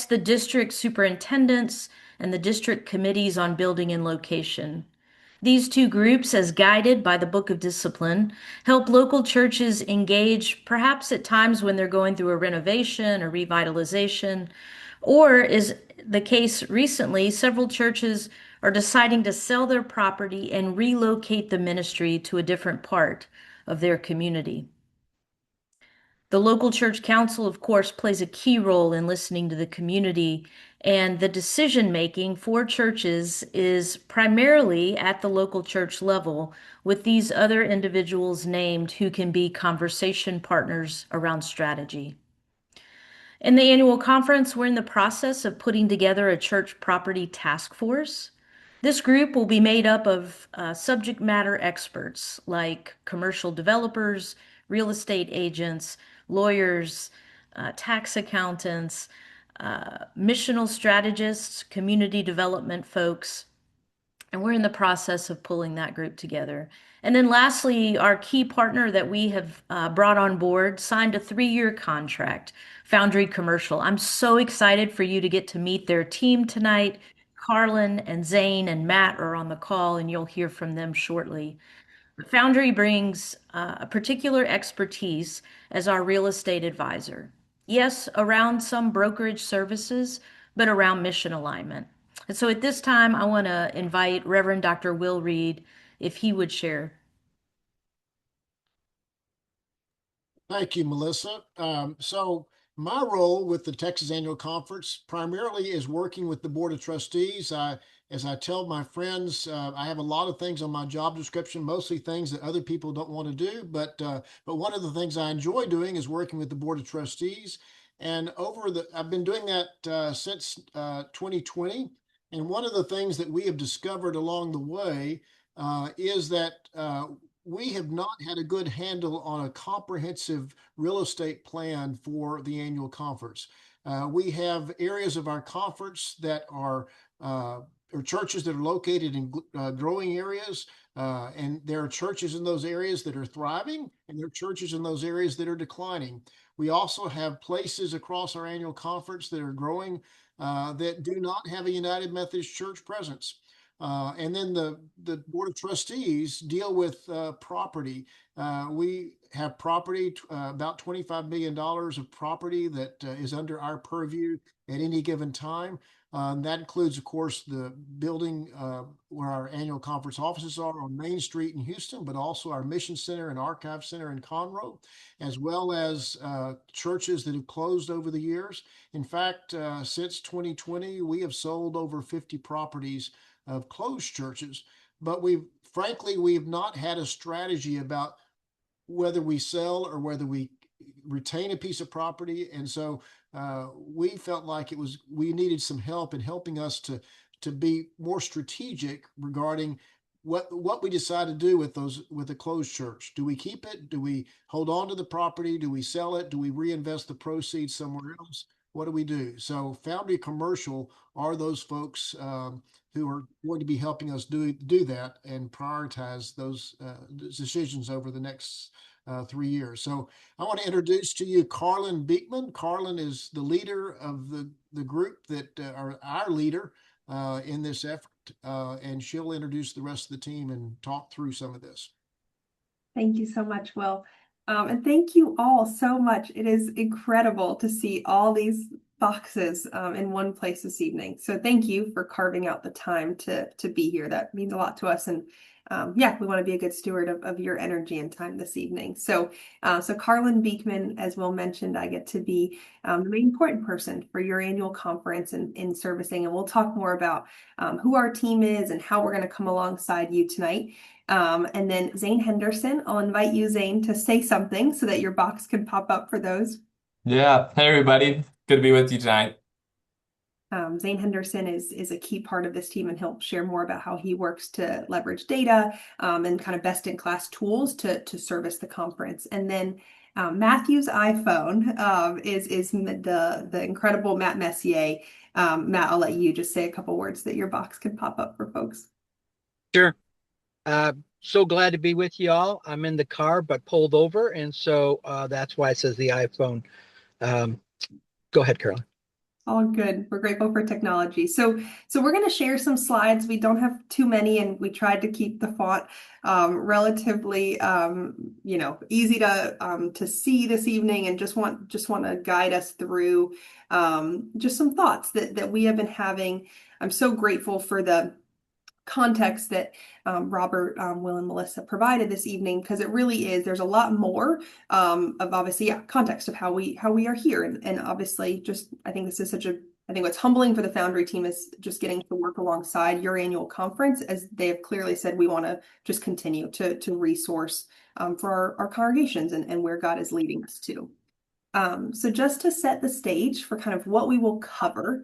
the district superintendents and the district committees on building and location. These two groups, as guided by the Book of Discipline, help local churches engage, perhaps at times when they're going through a renovation or revitalization, or is the case recently, several churches are deciding to sell their property and relocate the ministry to a different part of their community. The local church council, of course, plays a key role in listening to the community, and the decision making for churches is primarily at the local church level, with these other individuals named who can be conversation partners around strategy. In the annual conference, we're in the process of putting together a church property task force. This group will be made up of subject matter experts like commercial developers, real estate agents, lawyers, tax accountants, missional strategists, community development folks, and we're in the process of pulling that group together. And then lastly, our key partner that we have brought on board signed a 3-year contract, Foundry Commercial. I'm so excited for you to get to meet their team tonight. Carlin and Zane and Matt are on the call, and you'll hear from them shortly. Foundry brings a particular expertise as our real estate advisor. Yes, around some brokerage services, but around mission alignment. And so at this time, I want to invite Reverend Dr. Will Reed if he would share. Thank you, Melissa. So my role with the Texas Annual Conference primarily is working with the Board of Trustees. As I tell my friends, I have a lot of things on my job description, mostly things that other people don't want to do. But one of the things I enjoy doing is working with the Board of Trustees. And I've been doing that since 2020. And one of the things that we have discovered along the way is that we have not had a good handle on a comprehensive real estate plan for the annual conference. We have areas of our conference that are or churches that are located in growing areas, and there are churches in those areas that are thriving, and there are churches in those areas that are declining. We also have places across our annual conference that are growing that do not have a United Methodist Church presence. And then the Board of Trustees deal with property. We have property, about $25 million of property that is under our purview at any given time. That includes, of course, the building where our annual conference offices are on Main Street in Houston, but also our Mission Center and Archive Center in Conroe, as well as churches that have closed over the years. In fact, since 2020, we have sold over 50 properties of closed churches, but frankly, we've not had a strategy about whether we sell or whether we retain a piece of property. And so we felt like we needed some help in helping us to be more strategic regarding what we decide to do with the closed church. Do we keep it? Do we hold on to the property? Do we sell it? Do we reinvest the proceeds somewhere else? What do we do? So Foundry Commercial are those folks who are going to be helping us do that and prioritize those decisions over the next 3 years. So I want to introduce to you Carlin Beekman. Carlin is the leader of the group that are our leader in this effort, and she'll introduce the rest of the team and talk through some of this. Thank you so much, Will. And thank you all so much. It is incredible to see all these boxes in one place this evening. So thank you for carving out the time to be here. That means a lot to us. And yeah, we want to be a good steward of your energy and time this evening. So Carlin Beekman, as Will mentioned, I get to be the main point person for your annual conference and in servicing. And we'll talk more about who our team is and how we're going to come alongside you tonight. And then Zane Henderson, I'll invite you, Zane, to say something so that your box can pop up for those. Yeah. Hey, everybody. Good to be with you tonight. Zane Henderson is a key part of this team, and he'll share more about how he works to leverage data and kind of best-in-class tools to service the conference. And then Matthew's iPhone is the incredible Matt Messier. Matt, I'll let you just say a couple words that your box can pop up for folks. Sure. So glad to be with you all. I'm in the car, but pulled over. And so that's why it says the iPhone. Go ahead, Carolyn. All good. We're grateful for technology. So we're going to share some slides. We don't have too many, and we tried to keep the font relatively, easy to see this evening, and just want to guide us through just some thoughts that we have been having. I'm so grateful for the context that Robert, Will, and Melissa provided this evening, because it really is, there's a lot more of obviously, context of how we are here. And obviously, just, I think this is I think what's humbling for the Foundry team is just getting to work alongside your annual conference, as they have clearly said, we want to just continue to resource for our congregations and where God is leading us to. So just to set the stage for kind of what we will cover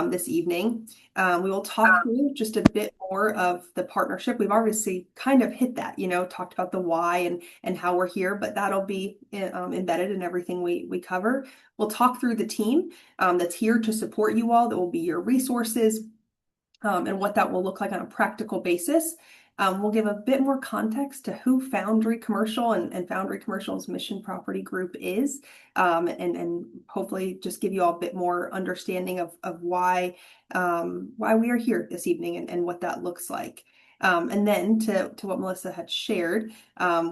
this evening, we will talk through just a bit more of the partnership. We've obviously kind of hit that, talked about the why and how we're here, but that'll be embedded in everything we cover. We'll talk through the team that's here to support you all, that will be your resources, and what that will look like on a practical basis. We'll give a bit more context to who Foundry Commercial and Foundry Commercial's Mission Property Group is, and hopefully just give you all a bit more understanding of why we are here this evening and what that looks like. And then to what Melissa had shared,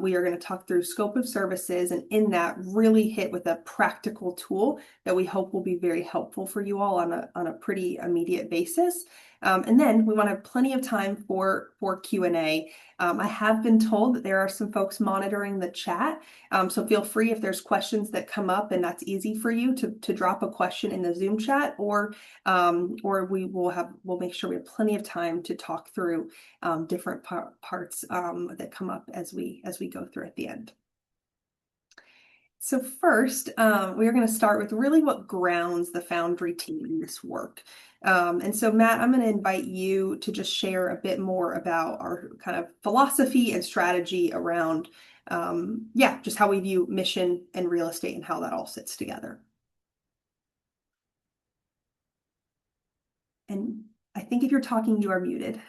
we are going to talk through scope of services, and in that really hit with a practical tool that we hope will be very helpful for you all on a pretty immediate basis. And then we want to have plenty of time for Q&A. I have been told that there are some folks monitoring the chat, so feel free, if there's questions that come up and that's easy for you, to drop a question in the Zoom chat, or we'll make sure we have plenty of time to talk through different parts that come up as we go through at the end. So first, we are going to start with really what grounds the Foundry team in this work. And so Matt, I'm going to invite you to just share a bit more about our kind of philosophy and strategy around, just how we view mission and real estate and how that all sits together. And I think if you're talking, you are muted.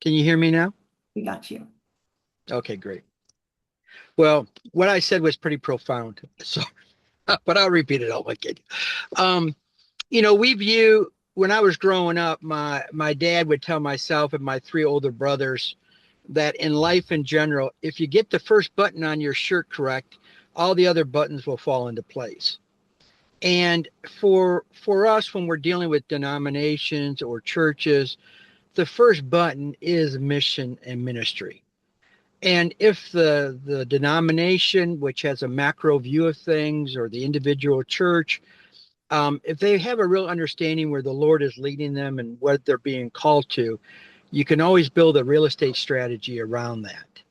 Can you hear me now? We got you. Okay, great. Well, what I said was pretty profound, so but I'll repeat it all again. We view, when I was growing up, my dad would tell myself and my three older brothers that in life in general, if you get the first button on your shirt correct, all the other buttons will fall into place. And for us, when we're dealing with denominations or churches, the first button is mission and ministry. And if the denomination, which has a macro view of things, or the individual church, if they have a real understanding where the Lord is leading them and what they're being called to, you can always build a real estate strategy around that.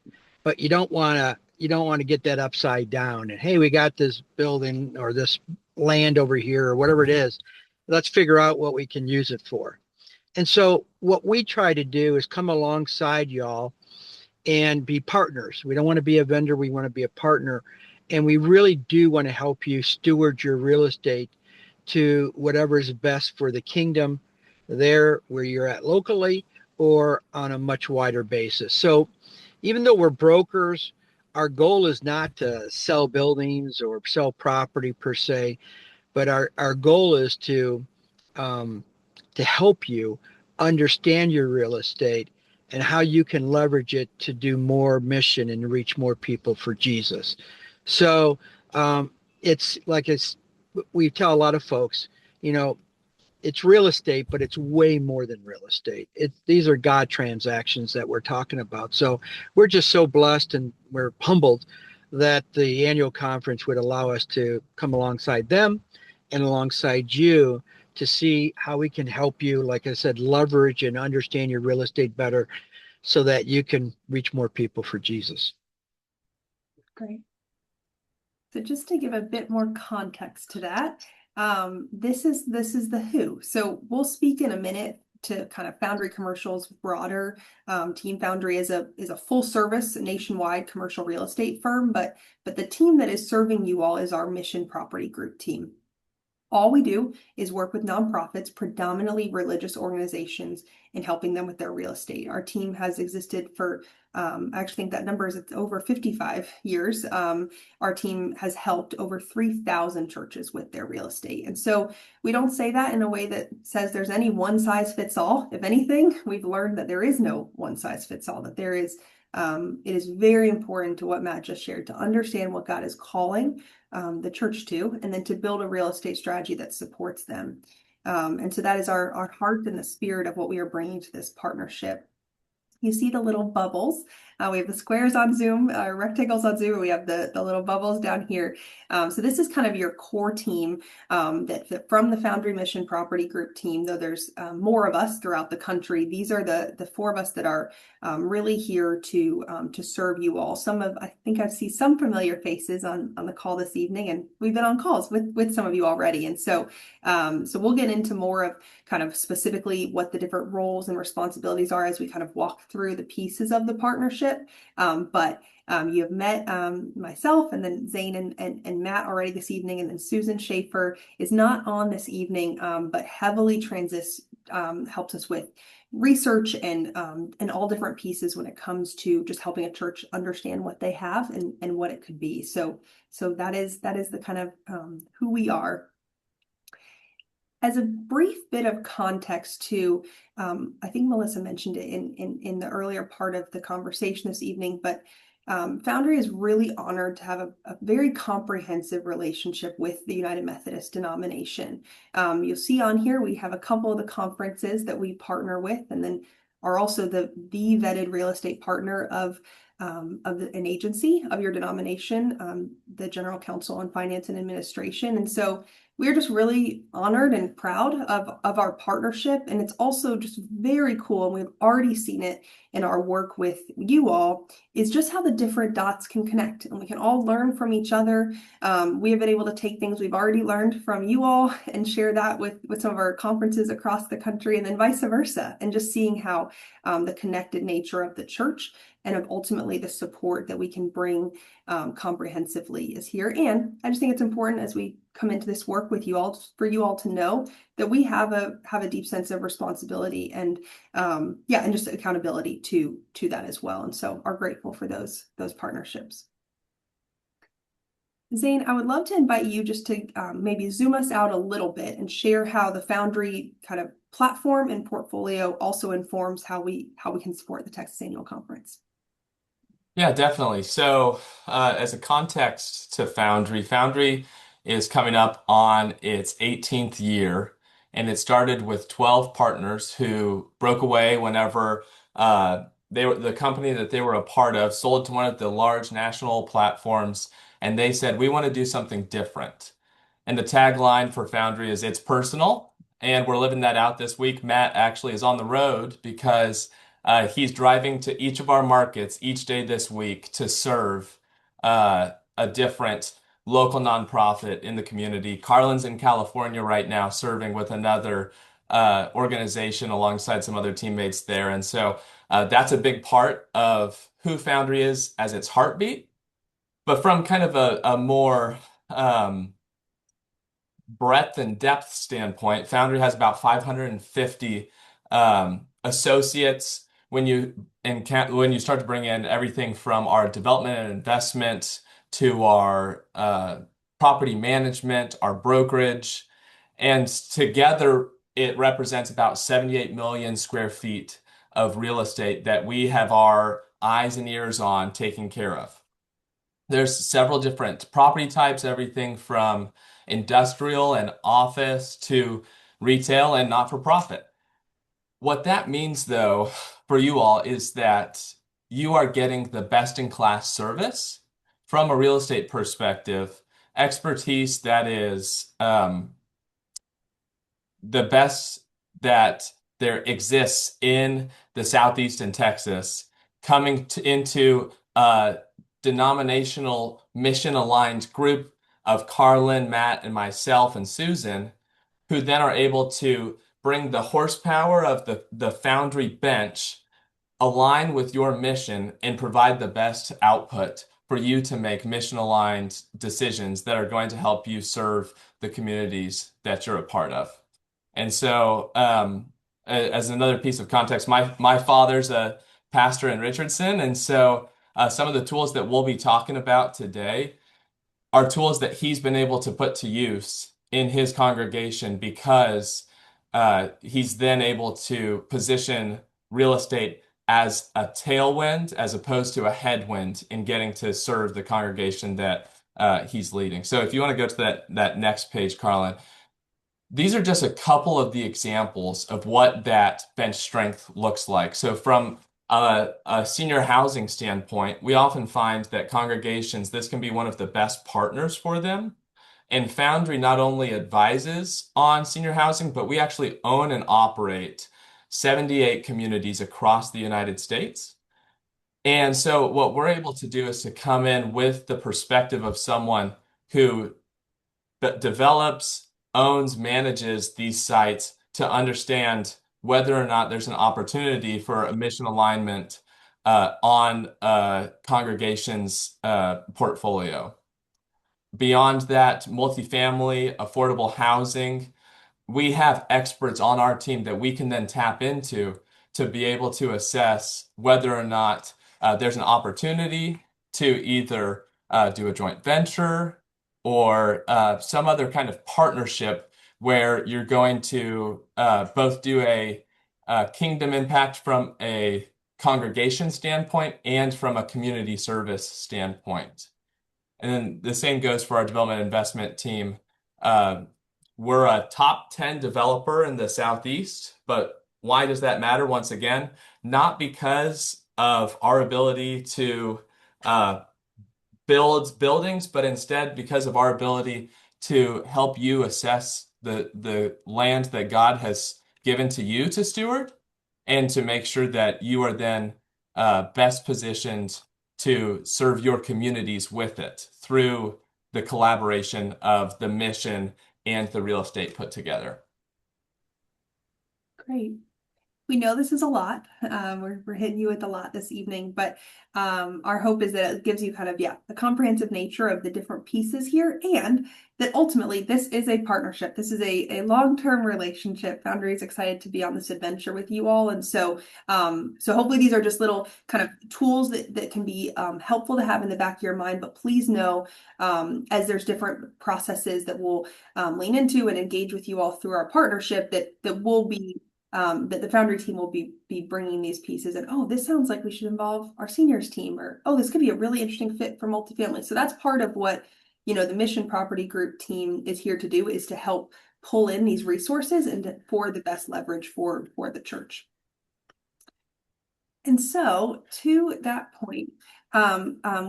But you don't want to get that upside down and, hey, we got this building or this land over here or whatever it is. Let's figure out what we can use it for. And so what we try to do is come alongside y'all and be partners. We don't want to be a vendor. We want to be a partner. And we really do want to help you steward your real estate to whatever is best for the kingdom there where you're at locally, or on a much wider basis. So even though we're brokers, our goal is not to sell buildings or sell property per se, but our goal is to help you understand your real estate and how you can leverage it to do more mission and reach more people for Jesus. So we tell a lot of folks, it's real estate, but it's way more than real estate. These are God transactions that we're talking about. So we're just so blessed and we're humbled that the annual conference would allow us to come alongside them and alongside you to see how we can help you, like I said, leverage and understand your real estate better so that you can reach more people for Jesus. Great. So just to give a bit more context to that, this is the who. So we'll speak in a minute to kind of Foundry Commercial's broader team. Foundry is a full service nationwide commercial real estate firm, but the team that is serving you all is our Mission Property Group team. All we do is work with nonprofits, predominantly religious organizations, in helping them with their real estate. Our team has existed for I actually think that number is it's over 55 years. Our team has helped over 3,000 churches with their real estate. And so we don't say that in a way that says there's any one size fits all. If anything, we've learned that there is no one size fits all, that there is it is very important to what Matt just shared to understand what God is calling the church to, and then to build a real estate strategy that supports them. And so that is our heart and the spirit of what we are bringing to this partnership. You see the little bubbles. We have the squares on Zoom, rectangles on Zoom, and we have the little bubbles down here. So this is kind of your core team that from the Foundry Mission Property Group team, though there's more of us throughout the country. These are the four of us that are really here to serve you all. I think I see some familiar faces on the call this evening, and we've been on calls with some of you already. And so we'll get into more of kind of specifically what the different roles and responsibilities are as we kind of walk through the pieces of the partnership. But you have met myself and then Zane and Matt already this evening, and then Susan Schaefer is not on this evening, but heavily helps us with research and all different pieces when it comes to just helping a church understand what they have and what it could be. So that is the kind of who we are. As a brief bit of context too, I think Melissa mentioned it in the earlier part of the conversation this evening, but Foundry is really honored to have a very comprehensive relationship with the United Methodist denomination. You'll see on here we have a couple of the conferences that we partner with, and then are also the vetted real estate partner of an agency of your denomination, the General Counsel on Finance and Administration. And so we're just really honored and proud of our partnership. And it's also just very cool, and we've already seen it in our work with you all, is just how the different dots can connect, and we can all learn from each other. We have been able to take things we've already learned from you all and share that with some of our conferences across the country, and then vice versa, and just seeing how the connected nature of the church and of ultimately the support that we can bring comprehensively is here. And I just think it's important as we come into this work with you all, for you all to know that we have a deep sense of responsibility and and just accountability to that as well. And so are grateful for those partnerships. Zane, I would love to invite you just to maybe zoom us out a little bit and share how the Foundry kind of platform and portfolio also informs how we can support the Texas Annual Conference. Yeah, definitely. So, as a context to Foundry, Foundry is coming up on its 18th year, and it started with 12 partners who broke away whenever the company that they were a part of sold to one of the large national platforms, and they said, "We want to do something different." And the tagline for Foundry is "It's personal," and we're living that out this week. Matt actually is on the road because he's driving to each of our markets each day this week to serve a different local nonprofit in the community. Carlin's in California right now serving with another organization alongside some other teammates there. And so that's a big part of who Foundry is as its heartbeat. But from kind of a more breadth and depth standpoint, Foundry has about 550 associates. When you start to bring in everything from our development and investment to our property management, our brokerage, and together it represents about 78 million square feet of real estate that we have our eyes and ears on taking care of. There's several different property types, everything from industrial and office to retail and not-for-profit. What that means, though, for you all is that you are getting the best-in-class service from a real estate perspective, expertise that is the best that there exists in the Southeast and Texas, coming into a denominational mission-aligned group of Carlin, Matt, and myself and Susan, who then are able to bring the horsepower of the Foundry bench, align with your mission, and provide the best output for you to make mission-aligned decisions that are going to help you serve the communities that you're a part of. And so, as another piece of context, my father's a pastor in Richardson. And so some of the tools that we'll be talking about today are tools that he's been able to put to use in his congregation because he's then able to position real estate as a tailwind as opposed to a headwind in getting to serve the congregation that he's leading. So if you want to go to that next page, Carlin, these are just a couple of the examples of what that bench strength looks like. So from a senior housing standpoint, we often find that congregations, this can be one of the best partners for them. And Foundry not only advises on senior housing, but we actually own and operate 78 communities across the United States. And so what we're able to do is to come in with the perspective of someone who develops, owns, manages these sites to understand whether or not there's an opportunity for a mission alignment on a congregation's portfolio. Beyond that, multifamily, affordable housing, we have experts on our team that we can then tap into to be able to assess whether or not there's an opportunity to either do a joint venture or some other kind of partnership where you're going to both do a kingdom impact from a congregation standpoint and from a community service standpoint. And then the same goes for our development investment team. We're a top 10 developer in the Southeast, but why does that matter? Once again, not because of our ability to build buildings, but instead because of our ability to help you assess the land that God has given to you to steward and to make sure that you are then best positioned to serve your communities with it through the collaboration of the mission and the real estate put together. Great. We know this is a lot. We're hitting you with a lot this evening, but our hope is that it gives you kind of, the comprehensive nature of the different pieces here, and that ultimately this is a partnership. This is a long-term relationship. Foundry is excited to be on this adventure with you all. And so, so hopefully these are just little kind of tools that can be helpful to have in the back of your mind, but please know, as there's different processes that we'll lean into and engage with you all through our partnership, that will be that the Foundry team will be bringing these pieces, and oh, this sounds like we should involve our seniors team, or oh, this could be a really interesting fit for multifamily. So that's part of what, the Mission Property Group team is here to do, is to help pull in these resources and for the best leverage for the church. And so to that point,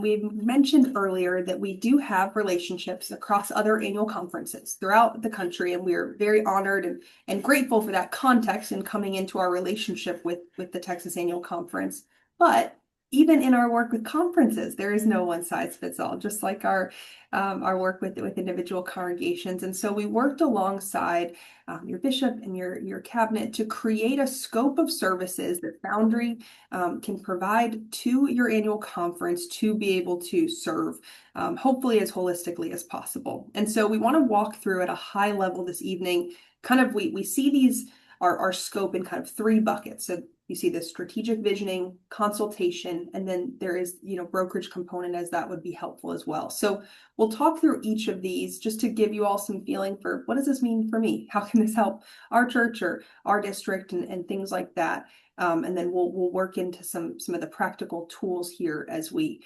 we mentioned earlier that we do have relationships across other annual conferences throughout the country, and we're very honored and grateful for that context in coming into our relationship with the Texas Annual Conference. But even in our work with conferences, there is no one size fits all, just like our work with individual congregations. And so we worked alongside your bishop and your cabinet to create a scope of services that Foundry can provide to your annual conference to be able to serve, hopefully as holistically as possible. And so we want to walk through at a high level this evening. Kind of, we see these our scope in kind of three buckets. So you see the strategic visioning, consultation, and then there is, brokerage component, as that would be helpful as well. So we'll talk through each of these just to give you all some feeling for, what does this mean for me? How can this help our church or our district, and things like that. And then we'll work into some of the practical tools here as we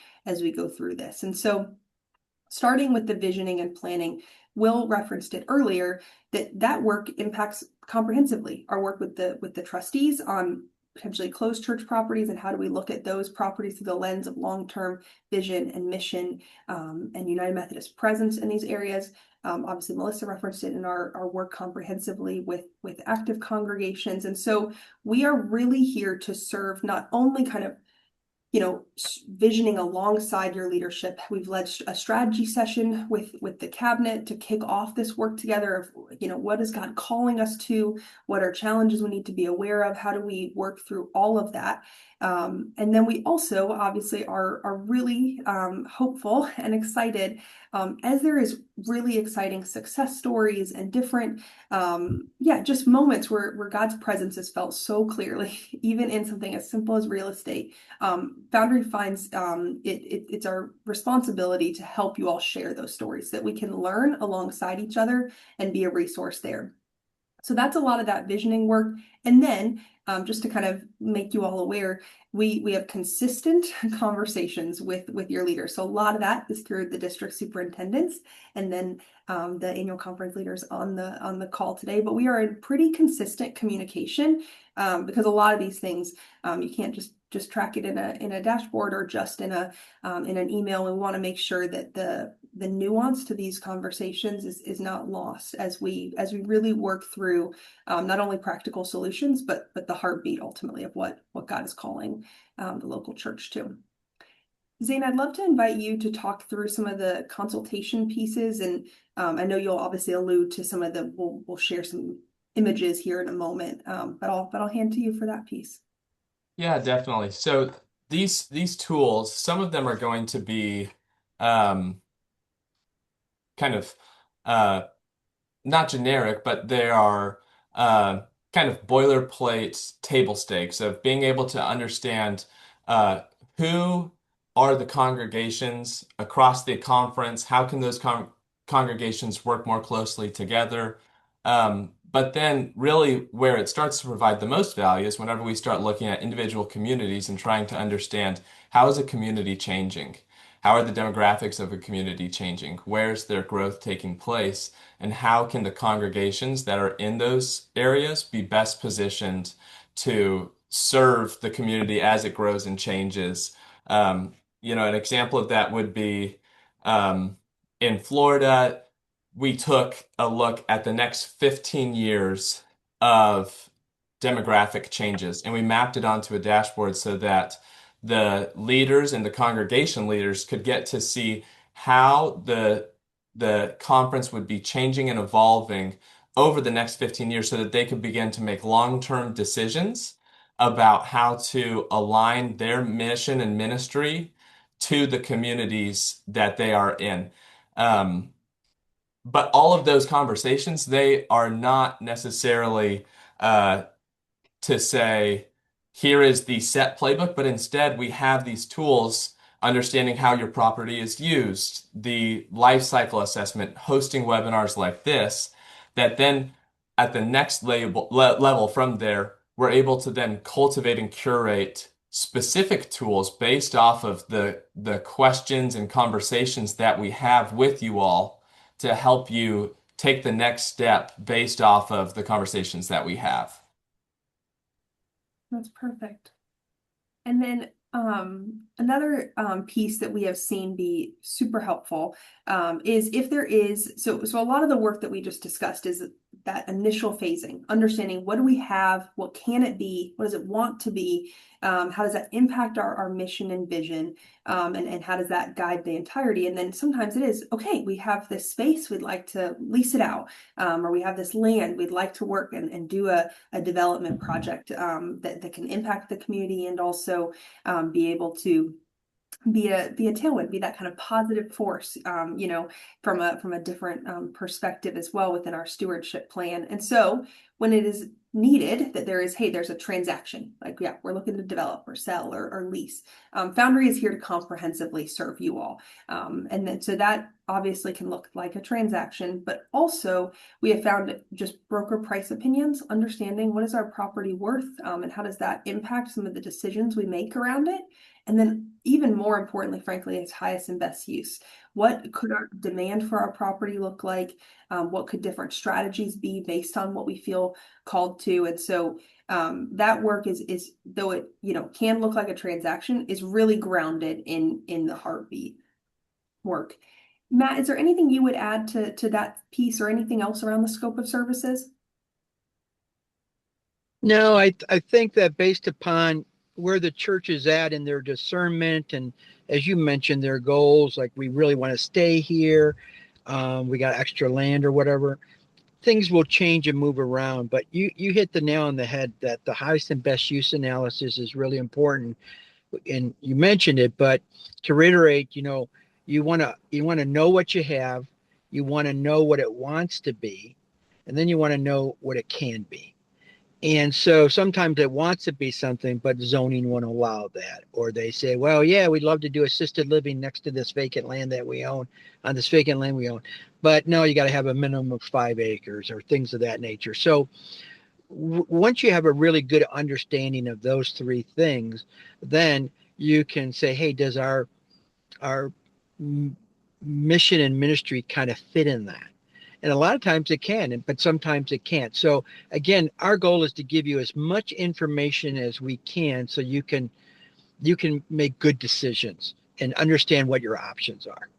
go through this. And so starting with the visioning and planning, Will referenced it earlier, that work impacts comprehensively our work with the trustees on potentially closed church properties, and how do we look at those properties through the lens of long-term vision and mission, and United Methodist presence in these areas. Obviously, Melissa referenced it in our work comprehensively with active congregations. And so we are really here to serve not only kind of visioning alongside your leadership. We've led a strategy session with the cabinet to kick off this work together what is God calling us to? What are challenges we need to be aware of? How do we work through all of that? And then we also obviously are really hopeful and excited as there is really exciting success stories and different, just moments where God's presence is felt so clearly, even in something as simple as real estate. Foundry finds it's our responsibility to help you all share those stories so that we can learn alongside each other and be a resource there. So that's a lot of that visioning work. And then just to kind of make you all aware, we have consistent conversations with your leaders. So a lot of that is through the district superintendents and then the annual conference leaders on the call today. But we are in pretty consistent communication because a lot of these things you can't just track it in a dashboard or just in an email. We want to make sure that the nuance to these conversations is not lost as we really work through not only practical solutions but the heartbeat ultimately of what God is calling the local church to. Zane, I'd love to invite you to talk through some of the consultation pieces, and I know you'll obviously allude to some of the. We'll share some images here in a moment, but I'll hand to you for that piece. Yeah, definitely. So these tools, some of them are going to be um, kind of not generic, but they are kind of boilerplate table stakes of being able to understand who are the congregations across the conference, how can those congregations work more closely together. But then really where it starts to provide the most value is whenever we start looking at individual communities and trying to understand how is a community changing? How are the demographics of a community changing? Where's their growth taking place? And how can the congregations that are in those areas be best positioned to serve the community as it grows and changes? An example of that would be in Florida, we took a look at the next 15 years of demographic changes and we mapped it onto a dashboard so that the leaders and the congregation leaders could get to see how the conference would be changing and evolving over the next 15 years so that they could begin to make long-term decisions about how to align their mission and ministry to the communities that they are in. But all of those conversations, they are not necessarily to say, here is the set playbook, but instead we have these tools, understanding how your property is used, the life cycle assessment, hosting webinars like this, that then at the next level from there, we're able to then cultivate and curate specific tools based off of the questions and conversations that we have with you all to help you take the next step based off of the conversations that we have. That's perfect. And then another piece that we have seen be super helpful is if there is, so a lot of the work that we just discussed is that initial phasing, understanding what do we have, what can it be, what does it want to be, how does that impact our mission and vision, and how does that guide the entirety? And then sometimes it is, okay, we have this space, we'd like to lease it out, or we have this land, we'd like to work and do a development project that can impact the community and also be able to be a tailwind, be that kind of positive force, from a different perspective as well within our stewardship plan. And so when it is needed that there's a transaction, like, yeah, we're looking to develop or sell or lease. Foundry is here to comprehensively serve you all. And then so that obviously can look like a transaction, but also we have found just broker price opinions, understanding what is our property worth, and how does that impact some of the decisions we make around it. And then even more importantly, frankly, its highest and best use. What could our demand for our property look like? What could different strategies be based on what we feel called to? And so that work is though it can look like a transaction, is really grounded in the heartbeat work. Matt, is there anything you would add to that piece or anything else around the scope of services? No, I think that based upon where the church is at in their discernment and, as you mentioned, their goals, like we really want to stay here, we got extra land or whatever. things will change and move around. But you hit the nail on the head that the highest and best use analysis is really important. And you mentioned it, but to reiterate, you want to know what you have, you want to know what it wants to be, and then you want to know what it can be. And so sometimes it wants to be something, but zoning won't allow that. Or they say, well, yeah, we'd love to do assisted living next to this vacant land that we own, on this vacant land we own. But no, you got to have a minimum of 5 acres or things of that nature. So once you have a really good understanding of those three things, then you can say, hey, does our mission and ministry kind of fit in that? And a lot of times it can, but sometimes it can't. So again, our goal is to give you as much information as we can so you can make good decisions and understand what your options are.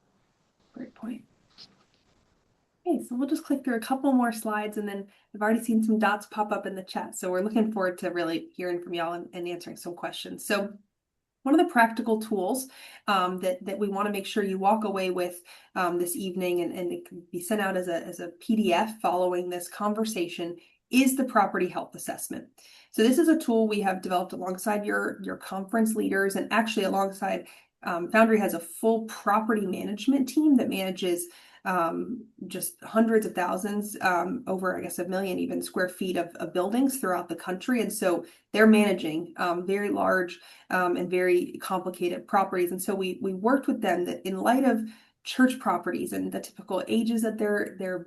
Great point. Okay, so we'll just click through a couple more slides, and then I've already seen some dots pop up in the chat. So we're looking forward to really hearing from y'all and answering some questions. So one of the practical tools that we want to make sure you walk away with this evening, and it can be sent out as a PDF following this conversation, is the property health assessment. So this is a tool we have developed alongside your conference leaders, and actually alongside Foundry has a full property management team that manages just hundreds of thousands, over, I guess, 1 million even square feet of buildings throughout the country. And so they're managing very large and very complicated properties. And so we worked with them that in light of church properties and the typical ages that they're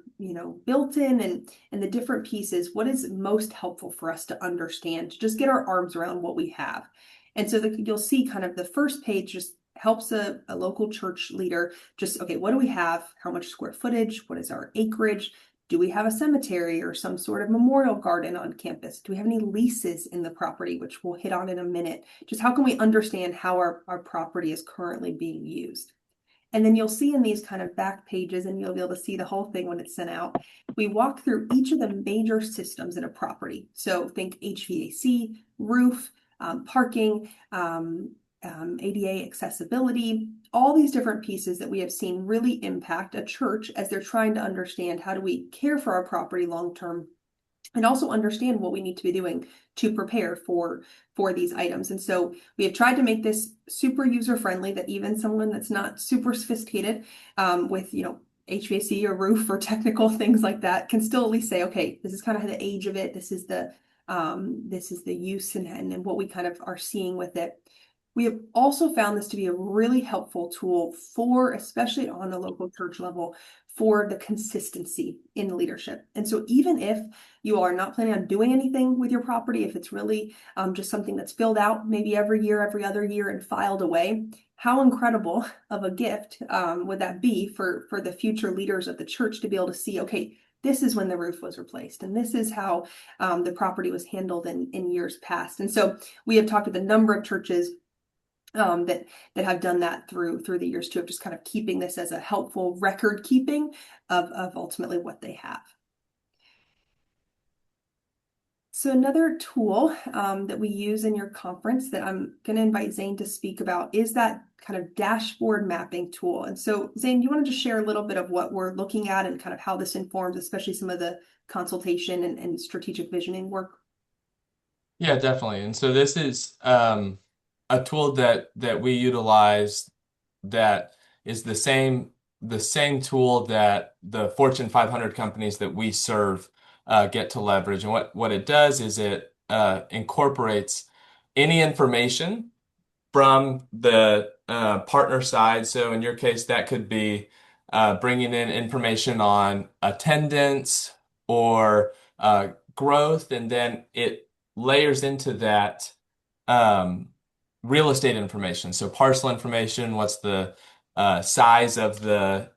built in, and the different pieces, what is most helpful for us to understand, to just get our arms around what we have. And so you'll see kind of the first page just helps a local church leader just, okay, what do we have? How much square footage? What is our acreage? Do we have a cemetery or some sort of memorial garden on campus? Do we have any leases in the property, which we'll hit on in a minute? Just how can we understand how our property is currently being used? And then you'll see in these kind of back pages, and you'll be able to see the whole thing when it's sent out, we walk through each of the major systems in a property. So think HVAC, roof, parking, ADA accessibility, all these different pieces that we have seen really impact a church as they're trying to understand how do we care for our property long term, and also understand what we need to be doing to prepare for these items. And so we have tried to make this super user friendly, that even someone that's not super sophisticated with HVAC or roof or technical things like that can still at least say, okay, this is kind of the age of it, this is the use and what we kind of are seeing with it. We have also found this to be a really helpful tool for, especially on the local church level, for the consistency in leadership. And so even if you are not planning on doing anything with your property, if it's really just something that's filled out maybe every year, every other year, and filed away, how incredible of a gift would that be for the future leaders of the church to be able to see, okay, this is when the roof was replaced, and this is how the property was handled in years past. And so we have talked with a number of churches that have done that through the years too, of just kind of keeping this as a helpful record keeping of ultimately what they have. So another tool that we use in your conference that I'm going to invite Zane to speak about is that kind of dashboard mapping tool. And so Zane, do you want to just share a little bit of what we're looking at and kind of how this informs, especially some of the consultation and strategic visioning work? Yeah, definitely. And so this is a tool that we utilize that is the same tool that the Fortune 500 companies that we serve get to leverage. And what it does is it incorporates any information from the partner side. So in your case, that could be bringing in information on attendance or growth, and then it layers into that um, real estate information. So parcel information, what's size of the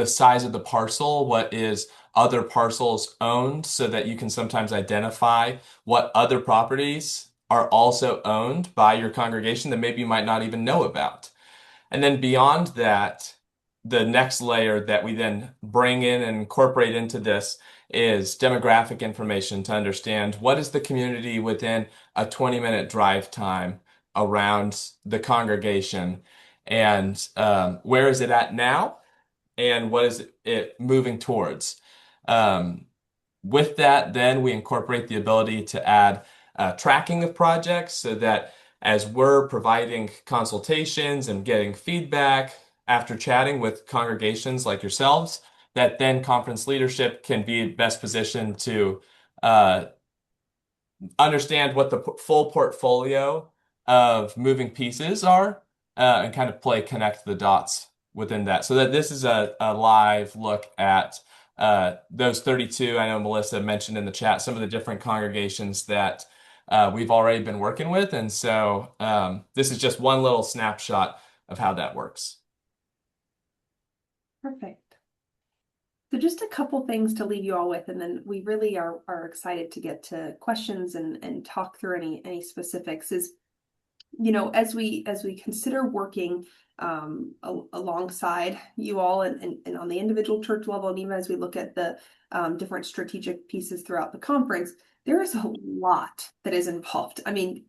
size of the parcel, what is other parcels owned, so that you can sometimes identify what other properties are also owned by your congregation that maybe you might not even know about. And then beyond that, the next layer that we then bring in and incorporate into this is demographic information to understand what is the community within a 20-minute drive time around the congregation, and where is it at now, and what is it moving towards. Um, with that, then we incorporate the ability to add tracking of projects so that as we're providing consultations and getting feedback after chatting with congregations like yourselves, that then conference leadership can be best positioned to uh, understand what the full portfolio of moving pieces are and kind of connect the dots within that. So that this is a live look at those 32. I know Melissa mentioned in the chat some of the different congregations that we've already been working with. And so this is just one little snapshot of how that works. Perfect. So just a couple things to leave you all with, and then we really are excited to get to questions and talk through any specifics. Is, you know, as we consider working alongside you all and on the individual church level, and even as we look at the different strategic pieces throughout the conference, there is a lot that is involved. I mean,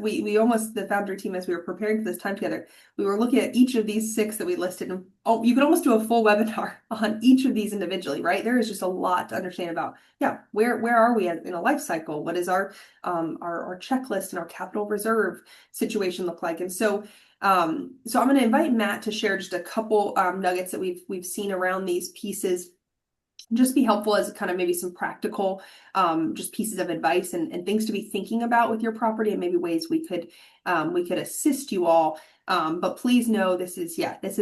we almost, the Foundry team, as we were preparing for this time together, we were looking at each of these 6 that we listed, and you could almost do a full webinar on each of these individually, right? There is just a lot to understand about, yeah, where are we in a life cycle? What is our checklist and our capital reserve situation look like? And so I'm going to invite Matt to share just a couple nuggets that we've seen around these pieces, just be helpful as kind of maybe some practical just pieces of advice and things to be thinking about with your property, and maybe ways we could assist you all. But please know this is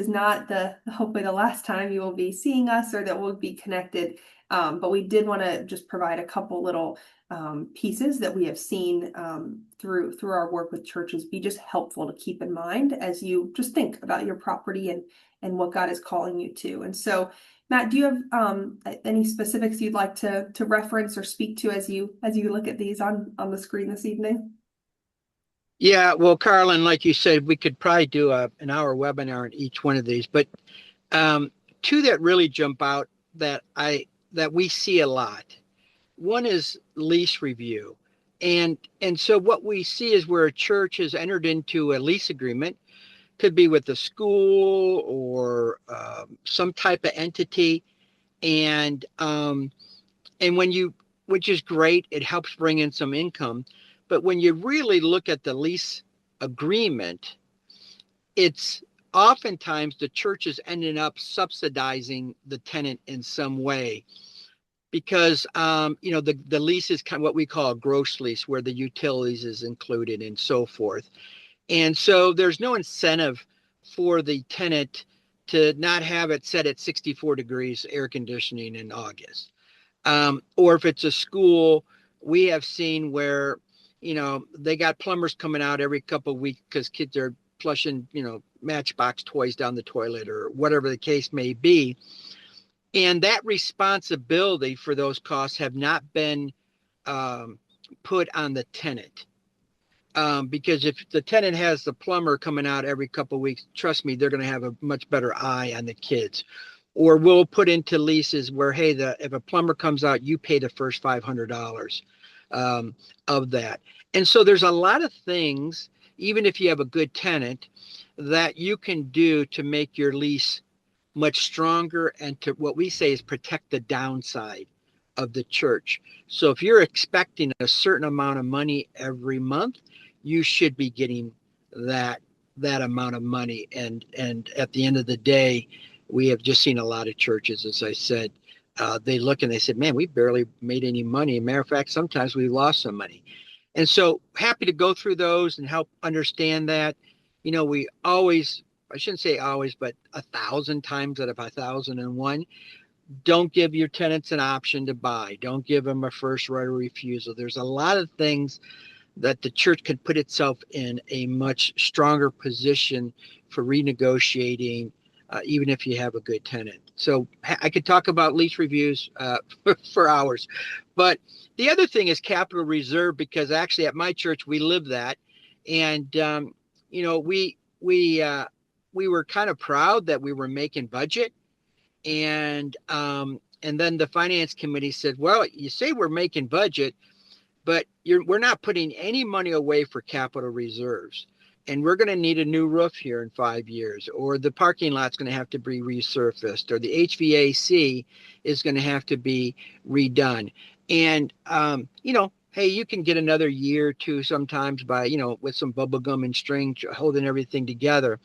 not hopefully the last time you will be seeing us or that we'll be connected. But we did want to just provide a couple little pieces that we have seen through our work with churches, be just helpful to keep in mind as you just think about your property and what God is calling you to. And so, Matt, do you have any specifics you'd like to reference or speak to as you look at these on the screen this evening? Yeah, well, Carlin, like you said, we could probably do an hour webinar on each one of these, but 2 that really jump out that we see a lot. One is lease review. And so what we see is where a church has entered into a lease agreement, could be with a school or some type of entity. And which is great, it helps bring in some income. But when you really look at the lease agreement, it's oftentimes the church is ending up subsidizing the tenant in some way, because the lease is kind of what we call a gross lease, where the utilities is included and so forth. And so there's no incentive for the tenant to not have it set at 64 degrees air conditioning in August. Or if it's a school, we have seen where, they got plumbers coming out every couple of weeks because kids are flushing, Matchbox toys down the toilet or whatever the case may be. And that responsibility for those costs have not been put on the tenant. Because if the tenant has the plumber coming out every couple of weeks, trust me, they're going to have a much better eye on the kids. Or we'll put into leases where, hey, if a plumber comes out, you pay the first $500 of that. And so there's a lot of things, even if you have a good tenant, that you can do to make your lease much stronger and to what we say is protect the downside of the church. So if you're expecting a certain amount of money every month, you should be getting that amount of money. And at the end of the day, we have just seen a lot of churches, as I said, they look and they said, man, we barely made any money. Matter of fact, sometimes we lost some money. And so happy to go through those and help understand that. We always, I shouldn't say always, but 1,000 times out of 1,001, don't give your tenants an option to buy. Don't give them a first right of refusal. There's a lot of things that the church could put itself in a much stronger position for renegotiating, even if you have a good tenant. So I could talk about lease reviews for hours. But the other thing is capital reserve, because actually at my church, we live that. And, we were kind of proud that we were making budget. And then the finance committee said, well, you say we're making budget, but we're not putting any money away for capital reserves. and we're going to need a new roof here in 5 years, or the parking lot's going to have to be resurfaced, or the HVAC is going to have to be redone. And, hey, you can get another year or two sometimes by, with some bubble gum and string holding everything together.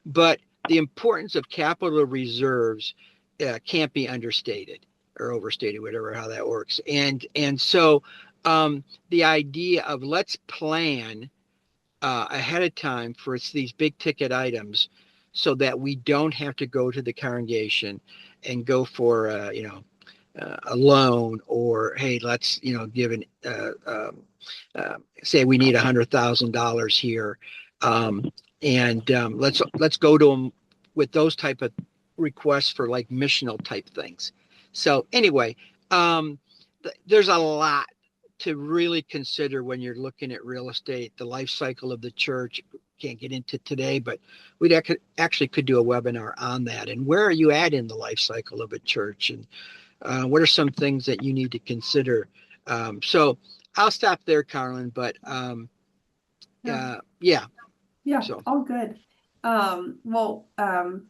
But the importance of capital reserves can't be understated or overstated, whatever, how that works. And so the idea of let's plan ahead of time for these big ticket items so that we don't have to go to the congregation and go for a loan, or hey, let's give an say we need $100,000 here, and let's go to them with those type of requests for like missional type things. So anyway, there's a lot to really consider when you're looking at real estate, the life cycle of the church. Can't get into today, but we actually could do a webinar on that. And where are you at in the life cycle of a church? And what are some things that you need to consider? So I'll stop there, Carlin, but Yeah. yeah. Yeah, So all good.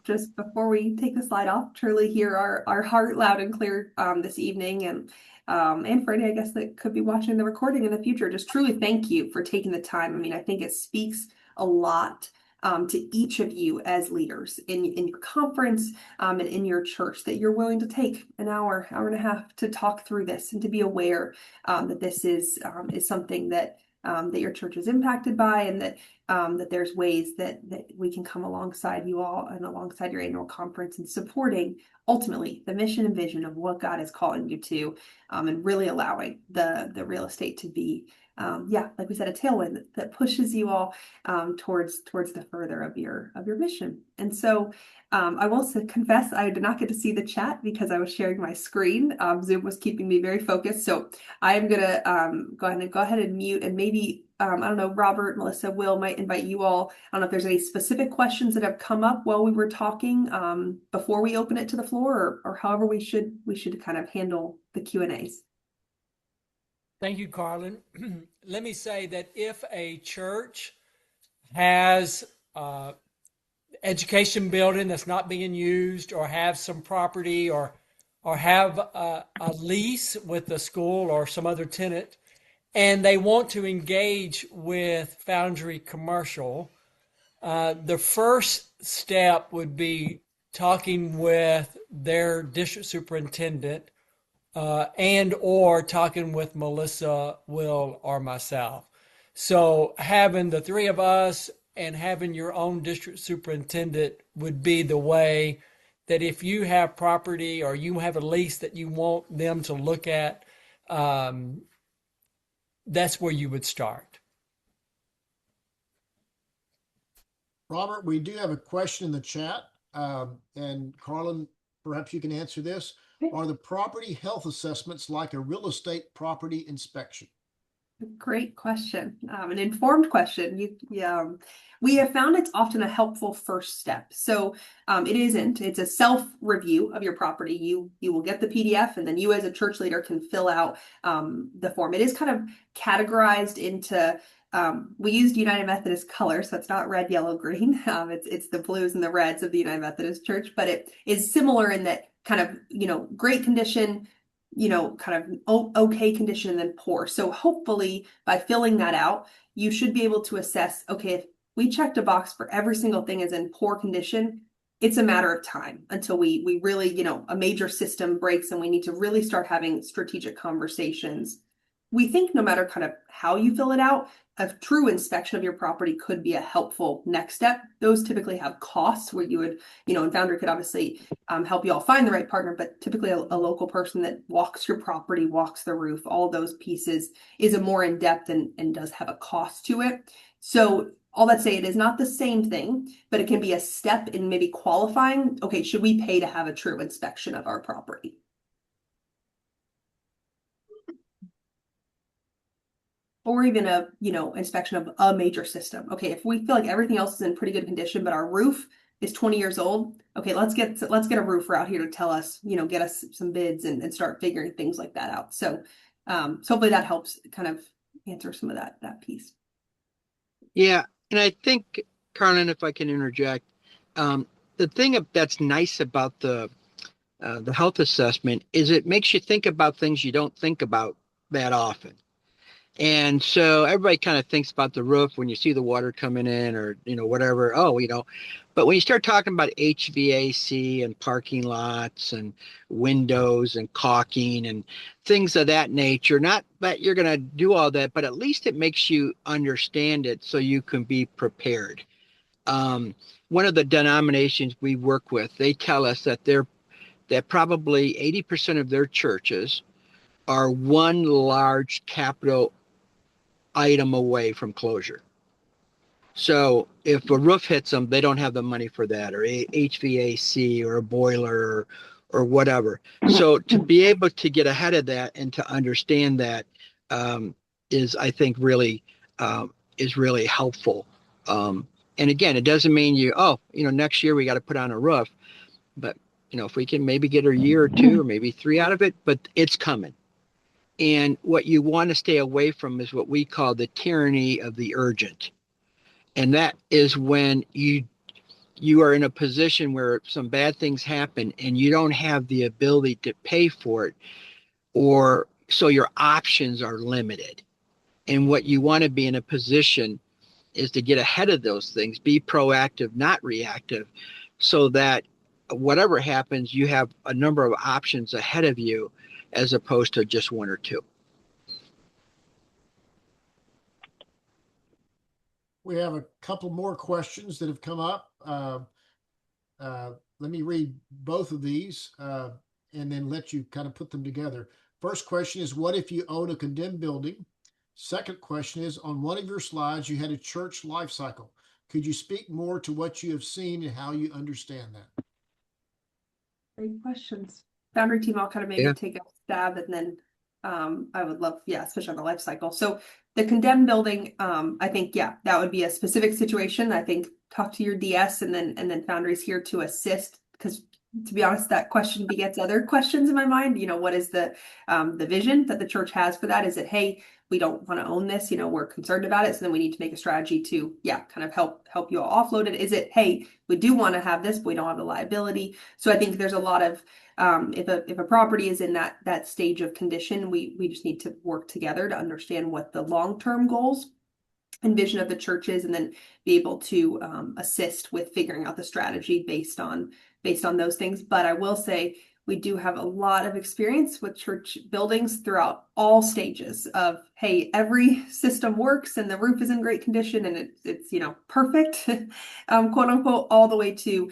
Just before we take the slide off, truly hear our heart loud and clear this evening, and for any, I guess, that could be watching the recording in the future, just truly thank you for taking the time. I mean, I think it speaks a lot to each of you as leaders in your conference and in your church, that you're willing to take an hour and a half to talk through this and to be aware that this is something that that your church is impacted by, and that there's ways that we can come alongside you all and alongside your annual conference and supporting ultimately the mission and vision of what God is calling you to, and really allowing the real estate to be, like we said, a tailwind that pushes you all towards the further of your mission. And so I will confess I did not get to see the chat because I was sharing my screen. Zoom was keeping me very focused. So I am gonna go ahead and mute, and maybe I don't know, Robert, Melissa, Will might invite you all. I don't know if there's any specific questions that have come up while we were talking before we open it to the floor, or however we should kind of handle the Q&As. Thank you, Carlin. Let me say that if a church has education building that's not being used, or have some property, or have a lease with the school or some other tenant, and they want to engage with Foundry Commercial, the first step would be talking with their district superintendent, and or talking with Melissa, Will, or myself. So having the three of us and having your own district superintendent would be the way that if you have property or you have a lease that you want them to look at, that's where you would start. Robert, we do have a question in the chat, and Carlin, perhaps you can answer this. Are the property health assessments like a real estate property inspection? Great question. An informed question. We have found it's often a helpful first step. So it isn't. It's a self-review of your property. You will get the PDF, and then you as a church leader can fill out the form. It is kind of categorized into, we used United Methodist color, so it's not red, yellow, green. It's the blues and the reds of the United Methodist Church, but it is similar in that kind of, great condition, kind of okay condition, and then poor. So hopefully by filling that out, you should be able to assess, okay, if we checked a box for every single thing as in poor condition, it's a matter of time until we really, a major system breaks and we need to really start having strategic conversations. We think no matter kind of how you fill it out, a true inspection of your property could be a helpful next step. Those typically have costs where you would, and Foundry could obviously help you all find the right partner, but typically a local person that walks your property, walks the roof, all those pieces is a more in-depth and does have a cost to it. So all that say, it is not the same thing, but it can be a step in maybe qualifying, okay, should we pay to have a true inspection of our property? Or even a, inspection of a major system. Okay, if we feel like everything else is in pretty good condition, but our roof is 20 years old, okay, let's get a roofer out here to tell us, get us some bids and start figuring things like that out. So, so hopefully that helps kind of answer some of that piece. Yeah, And I think, Carlin, if I can interject, um, the thing that's nice about the health assessment is it makes you think about things you don't think about that often. And so everybody kind of thinks about the roof when you see the water coming in or, whatever. Oh, but when you start talking about HVAC and parking lots and windows and caulking and things of that nature, not that you're going to do all that, but at least it makes you understand it so you can be prepared. Um, One of the denominations we work with, they tell us that probably 80% of their churches are one large capital item away from closure. So if a roof hits them, they don't have the money for that, or HVAC or a boiler or whatever. So to be able to get ahead of that and to understand that um, is, I think, really is really helpful. And again, it doesn't mean next year we got to put on a roof, but if we can maybe get a year or two or maybe three out of it, but it's coming. And what you want to stay away from is what we call the tyranny of the urgent. And that is when you are in a position where some bad things happen and you don't have the ability to pay for it, or so your options are limited. And what you want to be in a position is to get ahead of those things, be proactive, not reactive, so that whatever happens, you have a number of options ahead of you as opposed to just one or two. We have a couple more questions that have come up. Let me read both of these and then let you kind of put them together. First question is, what if you own a condemned building? Second question is, on one of your slides, you had a church life cycle. Could you speak more to what you have seen and how you understand that? Great questions. Foundry team, I'll kind of maybe take a stab and then I would love, especially on the life cycle. So the condemned building, I think, that would be a specific situation. I think talk to your DS and then Foundry's here to assist, because to be honest, that question begets other questions in my mind. What is the vision that the church has for that? Is it, hey, we don't want to own this, we're concerned about it, so then we need to make a strategy to kind of help you all offload it? Is it, hey, we do want to have this, but we don't have the liability? So I think there's a lot of if a property is in that stage of condition, we just need to work together to understand what the long-term goals and vision of the church is, and then be able to assist with figuring out the strategy based on those things. But I will say we do have a lot of experience with church buildings throughout all stages of, hey, every system works and the roof is in great condition and it's perfect, quote unquote, all the way to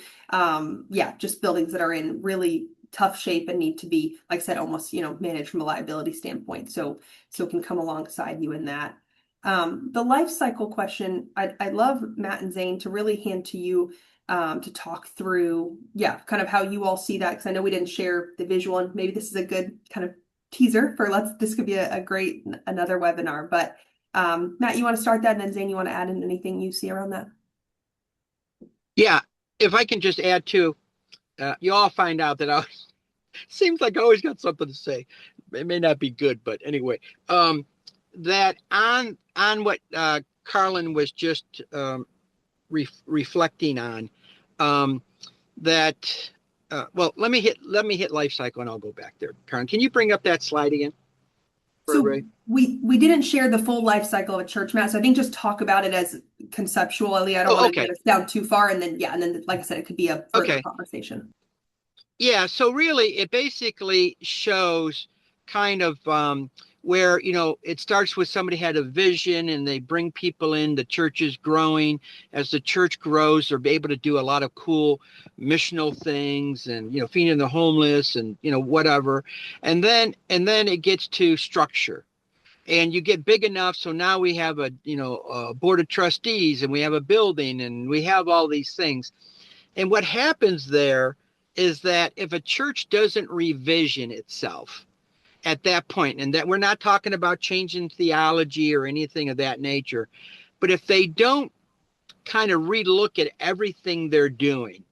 just buildings that are in really tough shape and need to be, like I said, almost managed from a liability standpoint. So can come alongside you in that. The life cycle question, I'd love Matt and Zane to really hand to you to talk through, kind of how you all see that, because I know we didn't share the visual, and maybe this is a good kind of teaser for this could be a great another webinar. But Matt, you want to start that, and then Zane, you want to add in anything you see around that? Yeah, if I can just add to, you all find out that seems like I always got something to say. It may not be good, but anyway, that on what Carlin was just reflecting on, that well, let me hit life cycle and I'll go back there. Carlin, can you bring up that slide again? So we didn't share the full life cycle of a church, Matt. So I think just talk about it as conceptually. I don't want to get us down too far, and then like I said, it could be a further conversation. Yeah, so really it basically shows kind of where, it starts with somebody had a vision and they bring people in, the church is growing. As the church grows, they're able to do a lot of cool missional things and, feeding the homeless and, whatever. And then it gets to structure. And you get big enough, so now we have a board of trustees and we have a building and we have all these things. And what happens there is that if a church doesn't revision itself at that point, and that we're not talking about changing theology or anything of that nature, but if they don't kind of relook at everything they're doing,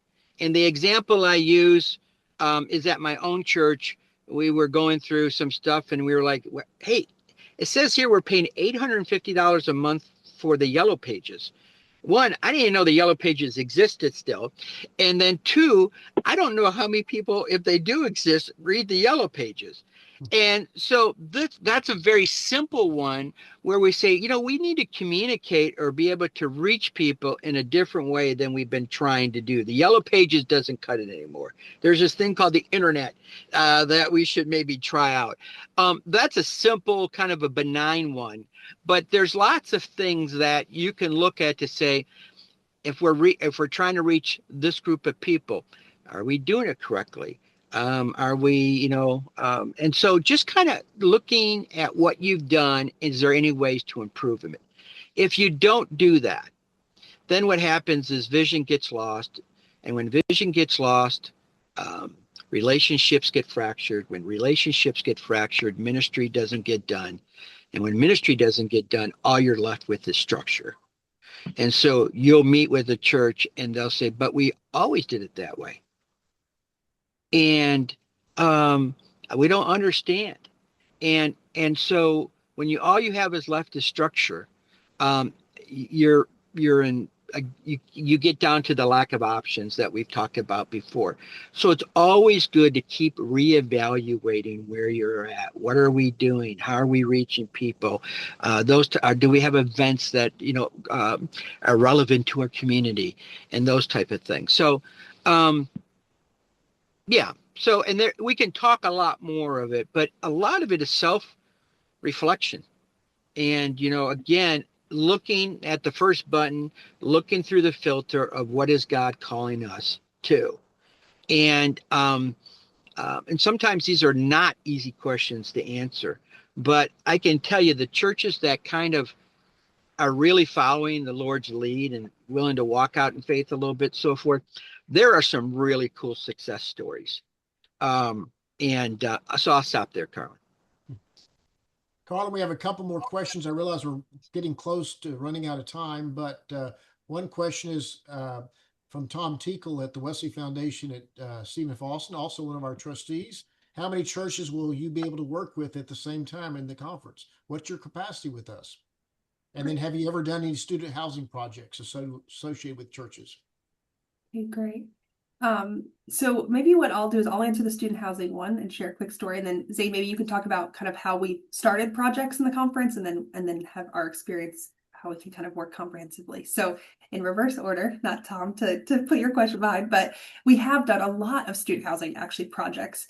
and the example I use is at my own church, we were going through some stuff and we were like, hey, it says here we're paying $850 a month for the yellow pages. One, I didn't even know the yellow pages existed still. And then two, I don't know how many people, if they do exist, read the yellow pages. And so that's a very simple one where we say, we need to communicate or be able to reach people in a different way than we've been trying to do. The yellow pages doesn't cut it anymore. There's this thing called the internet that we should maybe try out. That's a simple, kind of a benign one. But there's lots of things that you can look at to say, if we're trying to reach this group of people, are we doing it correctly? Are we, and so just kind of looking at what you've done, is there any ways to improve it? If you don't do that, then what happens is vision gets lost. And when vision gets lost, relationships get fractured. When relationships get fractured, ministry doesn't get done. And when ministry doesn't get done, all you're left with is structure. And so you'll meet with the church and they'll say, but we always did it that way. And we don't understand. And so when all you have is left is structure, you're in you get down to the lack of options that we've talked about before. So it's always good to keep reevaluating where you're at. What are we doing? How are we reaching people? Do we have events that are relevant to our community and those type of things? So yeah. So and there we can talk a lot more of it, but a lot of it is self-reflection. And again, looking at the first button, looking through the filter of what is God calling us to. And sometimes these are not easy questions to answer, but I can tell you the churches that kind of are really following the Lord's lead and willing to walk out in faith a little bit, so forth, there are some really cool success stories. So I'll stop there, Carlin. Carlin, we have a couple more questions. I realize we're getting close to running out of time, but one question is from Tom Teakle at the Wesley Foundation at Stephen F. Austin, also one of our trustees. How many churches will you be able to work with at the same time in the conference? What's your capacity with us? And then have you ever done any student housing projects associated with churches? Okay, great. So maybe what I'll do is I'll answer the student housing one and share a quick story, and then Zane, maybe you can talk about kind of how we started projects in the conference, and then have our experience, how we can kind of work comprehensively. So in reverse order, not Tom to put your question behind, but we have done a lot of student housing actually projects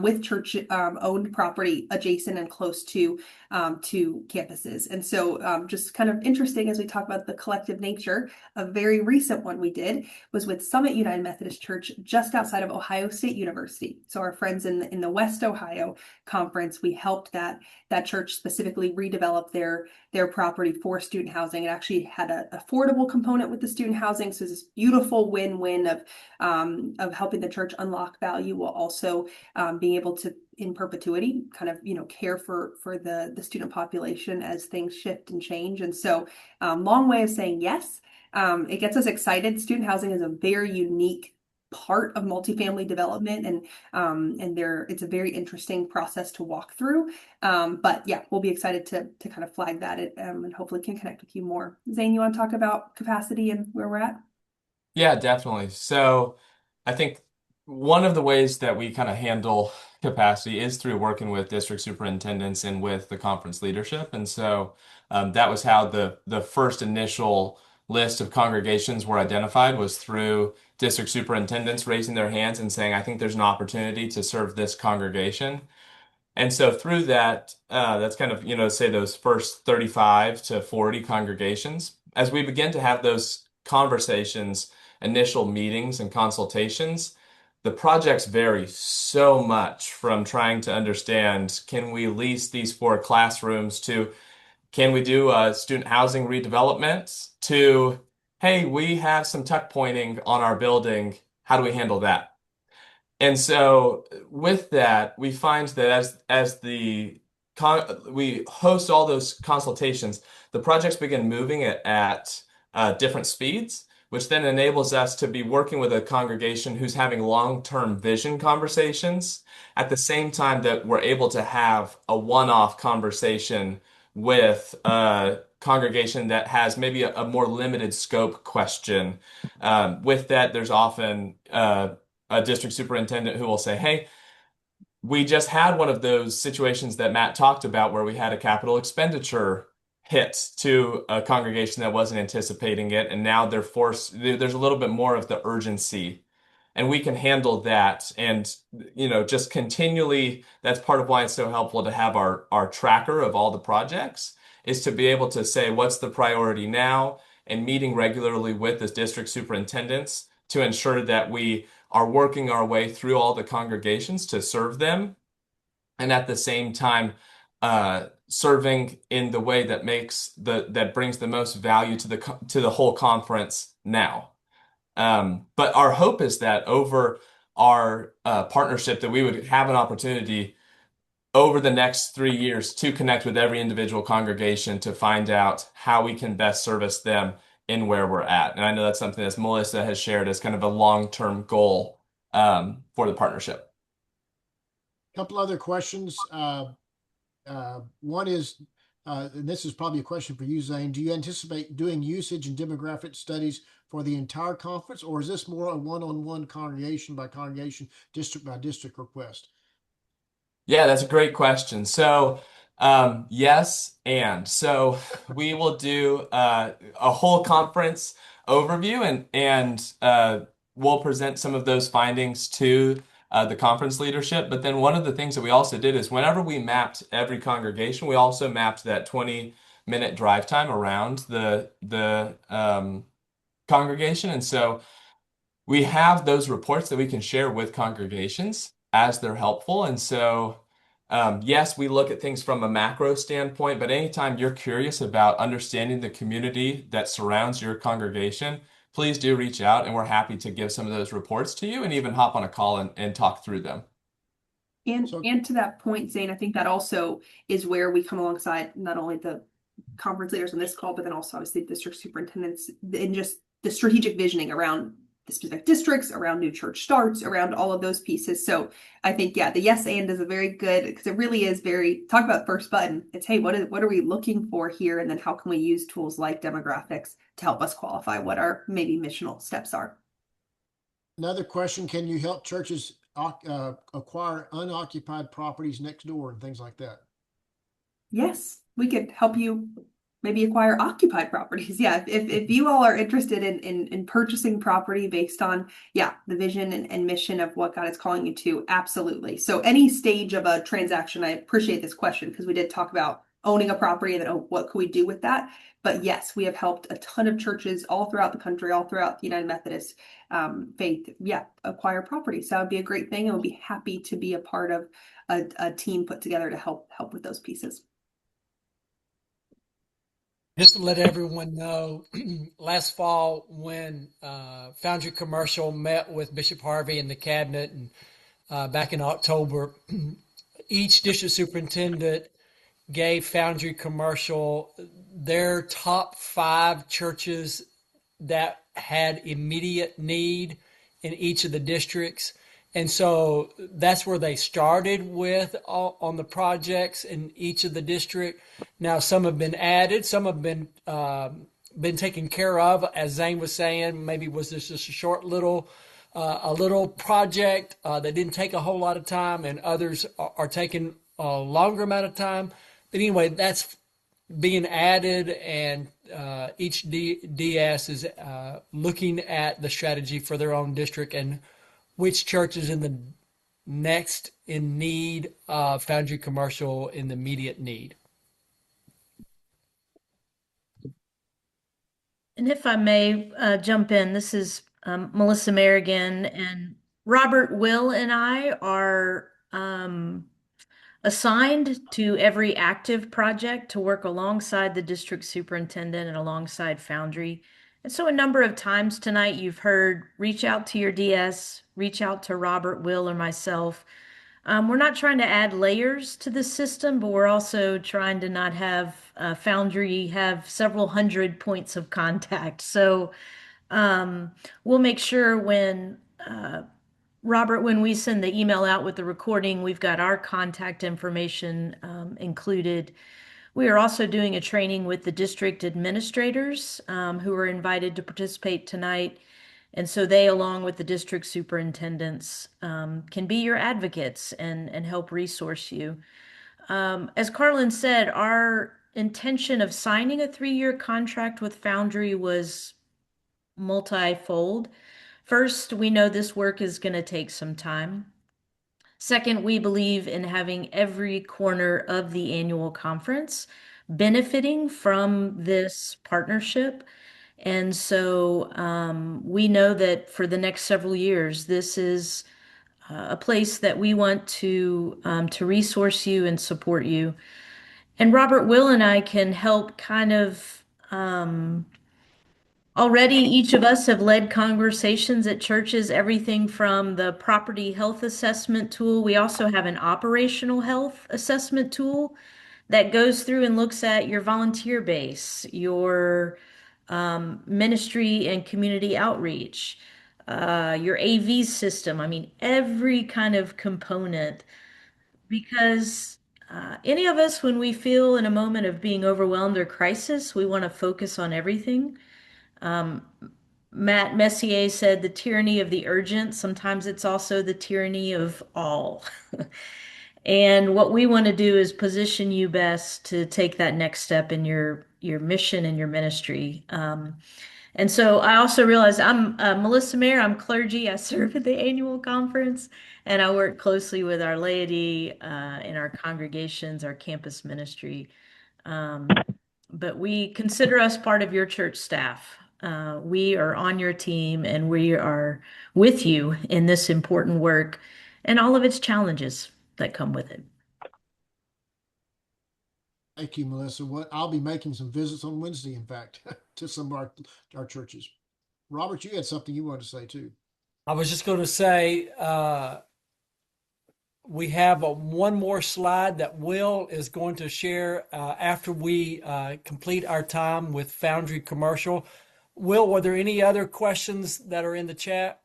with church owned property adjacent and close to campuses. And so just kind of interesting as we talk about the collective nature, a very recent one we did was with Summit United Methodist Church just outside of Ohio State University. So our friends in the West Ohio conference, we helped that church specifically redevelop their property for student housing. It actually had an affordable component with the student housing. So it's this beautiful win-win of helping the church unlock value while also being able to in perpetuity kind of care for the student population as things shift and change. And so long way of saying yes. It gets us excited. Student housing is a very unique part of multifamily development, and it's a very interesting process to walk through. But yeah, we'll be excited to kind of flag that and hopefully can connect with you more. Zane, you want to talk about capacity and where we're at? Yeah, definitely. So I think one of the ways that we kind of handle capacity is through working with district superintendents and with the conference leadership. And so that was how the first initial list of congregations were identified, was through district superintendents raising their hands and saying, I think there's an opportunity to serve this congregation. And so through that, that's kind of, say those first 35 to 40 congregations. As we begin to have those conversations, initial meetings and consultations, the projects vary so much, from trying to understand, can we lease these 4 classrooms, to can we do a student housing redevelopment, to, hey, we have some tuck pointing on our building. How do we handle that? And so with that, we find that as we host all those consultations, the projects begin moving at different speeds, which then enables us to be working with a congregation who's having long-term vision conversations at the same time that we're able to have a one-off conversation with congregation that has maybe a more limited scope question. With that, there's often a district superintendent who will say, "Hey, we just had one of those situations that Matt talked about where we had a capital expenditure hit to a congregation that wasn't anticipating it, and now they're forced, there's a little bit more of the urgency, and we can handle that." And, just continually, that's part of why it's so helpful to have our tracker of all the projects, is to be able to say, what's the priority now, and meeting regularly with the district superintendents to ensure that we are working our way through all the congregations to serve them, and at the same time serving in the way that brings the most value to the whole conference now. But our hope is that over our partnership, that we would have an opportunity over the next 3 years to connect with every individual congregation to find out how we can best service them in where we're at. And I know that's something that Melissa has shared as kind of a long-term goal for the partnership. A couple other questions. One is, and this is probably a question for you, Zane. Do you anticipate doing usage and demographic studies for the entire conference, or is this more a one-on-one, congregation by congregation, district by district request? Yeah, that's a great question. So, yes, and so we will do a whole conference overview, and we'll present some of those findings to the conference leadership. But then one of the things that we also did is whenever we mapped every congregation, we also mapped that 20-minute drive time around the congregation, and so we have those reports that we can share with congregations as they're helpful. And so, yes, we look at things from a macro standpoint, but anytime you're curious about understanding the community that surrounds your congregation, please do reach out, and we're happy to give some of those reports to you and even hop on a call and talk through them. And to that point, Zane, I think that also is where we come alongside not only the conference leaders on this call, but then also obviously district superintendents and just the strategic visioning around the specific districts, around new church starts, around all of those pieces. So I think, yeah, the yes and is a very good, because it really is very, talk about first button. It's, hey, what are we looking for here? And then how can we use tools like demographics to help us qualify what our maybe missional steps are? Another question, can you help churches acquire unoccupied properties next door and things like that? Yes, we could help you maybe acquire occupied properties. Yeah, if you all are interested in purchasing property based on, yeah, the vision and mission of what God is calling you to, absolutely. So any stage of a transaction, I appreciate this question because we did talk about owning a property and then, oh, what could we do with that? But yes, we have helped a ton of churches all throughout the country, all throughout the United Methodist faith, yeah, acquire property. So that would be a great thing. I would be happy to be a part of a team put together to help with those pieces. Just to let everyone know, last fall when Foundry Commercial met with Bishop Harvey and the cabinet, and back in October, each district superintendent gave Foundry Commercial their top 5 churches that had immediate need in each of the districts. And so that's where they started with on the projects in each of the district. Now some have been added, some have been taken care of, as Zane was saying. Maybe was this just a short little a little project that didn't take a whole lot of time, and others are taking a longer amount of time. But anyway, that's being added, and each DS is looking at the strategy for their own district and which church is in the next in need of Foundry Commercial in the immediate need. And if I may jump in, this is Melissa Merrigan, and Robert, Will, and I are assigned to every active project to work alongside the district superintendent and alongside Foundry. And so a number of times tonight you've heard reach out to your DS, reach out to Robert, Will, or myself. We're not trying to add layers to the system, but we're also trying to not have Foundry have several hundred points of contact. So we'll make sure when Robert, when we send the email out with the recording, we've got our contact information included. We are also doing a training with the district administrators who are invited to participate tonight. And so they, along with the district superintendents, can be your advocates and help resource you. As Carlin said, our intention of signing a 3-year contract with Foundry was multifold. First, we know this work is going to take some time. Second, we believe in having every corner of the annual conference benefiting from this partnership. And so we know that for the next several years, this is a place that we want to resource you and support you. And Robert, Will, and I can help kind of already, each of us have led conversations at churches, everything from the property health assessment tool. We also have an operational health assessment tool that goes through and looks at your volunteer base, your ministry and community outreach, your AV system. I mean, every kind of component, because any of us, when we feel in a moment of being overwhelmed or crisis, we want to focus on everything. Um, Matt Messier said the tyranny of the urgent, sometimes it's also the tyranny of all. And what we want to do is position you best to take that next step in your mission and your ministry. And so I also realized I'm Melissa Mayer. I'm clergy. I serve at the annual conference, and I work closely with our laity in our congregations, our campus ministry. Um, but we consider us part of your church staff. We are on your team, and we are with you in this important work and all of its challenges that come with it. Thank you, Melissa. I'll be making some visits on Wednesday, in fact, to some of our churches. Robert, you had something you wanted to say too. I was just going to say we have one more slide that Will is going to share after we complete our time with Foundry Commercial. Will, were there any other questions that are in the chat?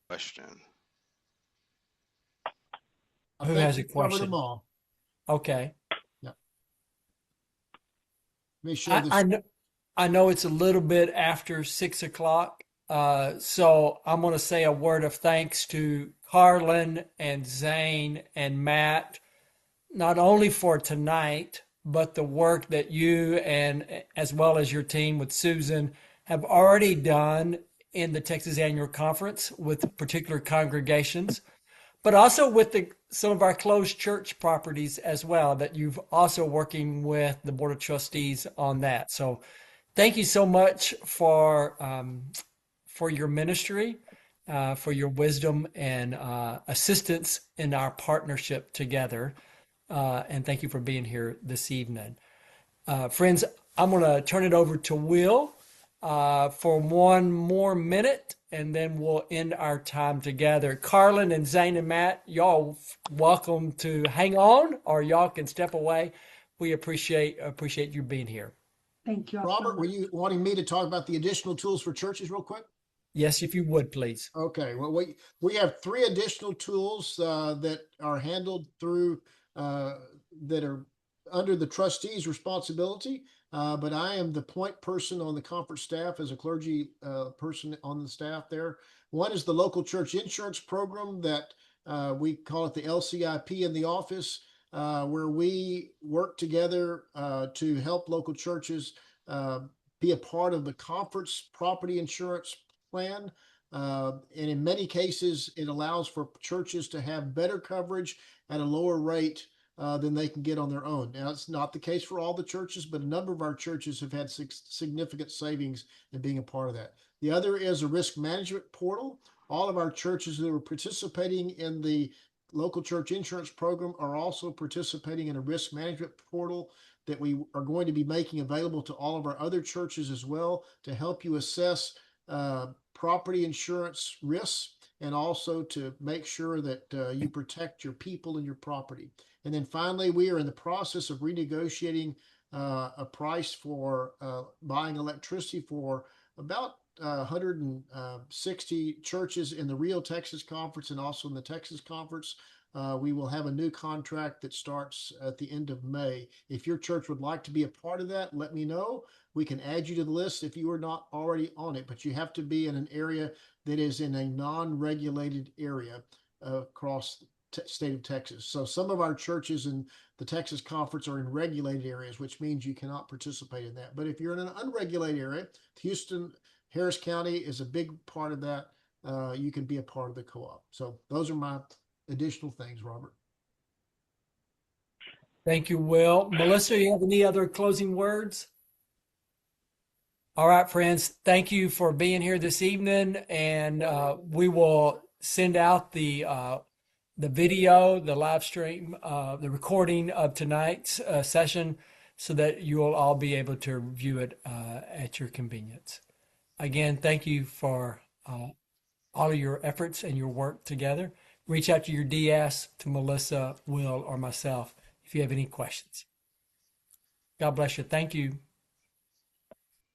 Question. I Who think has a we covered them question? all. Okay. Yeah. Let me share I, I this. know I know it's a little bit after 6 o'clock, so I'm going to say a word of thanks to Carlin and Zane and Matt, not only for tonight, but the work that you and as well as your team with Susan have already done in the Texas Annual Conference with particular congregations, but also with some of our closed church properties as well, that you've also working with the Board of Trustees on that. So thank you so much for your ministry, for your wisdom and assistance in our partnership together. And thank you for being here this evening. Friends, I'm going to turn it over to Will for one more minute, and then we'll end our time together. Carlin and Zane and Matt, y'all welcome to hang on, or y'all can step away. We appreciate you being here. Thank you all so Robert, were much. you wanting me to talk about the additional tools for churches real quick? Yes, if you would, please. Okay, well, we have 3 additional tools that are handled through that are under the trustee's responsibility. But I am the point person on the conference staff as a clergy person on the staff there. One is the local church insurance program that we call it the LCIP in the office, where we work together to help local churches be a part of the conference property insurance plan. And in many cases, it allows for churches to have better coverage at a lower rate than they can get on their own. Now, it's not the case for all the churches, but a number of our churches have had significant savings in being a part of that. The other is a risk management portal. All of our churches that are participating in the local church insurance program are also participating in a risk management portal that we are going to be making available to all of our other churches as well, to help you assess property insurance risks, and also to make sure that you protect your people and your property. And then finally, we are in the process of renegotiating a price for buying electricity for about 160 churches in the Rio, Texas conference and also in the Texas conference. We will have a new contract that starts at the end of May. If your church would like to be a part of that, let me know. We can add you to the list if you are not already on it, but you have to be in an area that is in a non-regulated area across the state of Texas. So some of our churches in the Texas conference are in regulated areas, which means you cannot participate in that. But if you're in an unregulated area, Houston, Harris County is a big part of that. You can be a part of the co-op. So those are my additional things, Robert. Thank you, Will. Melissa, you have any other closing words? All right, friends, thank you for being here this evening, and we will send out the video, the live stream, the recording of tonight's session so that you will all be able to view it at your convenience. Again, thank you for all of your efforts and your work together. Reach out to your DS, to Melissa, Will, or myself if you have any questions. God bless you. Thank you.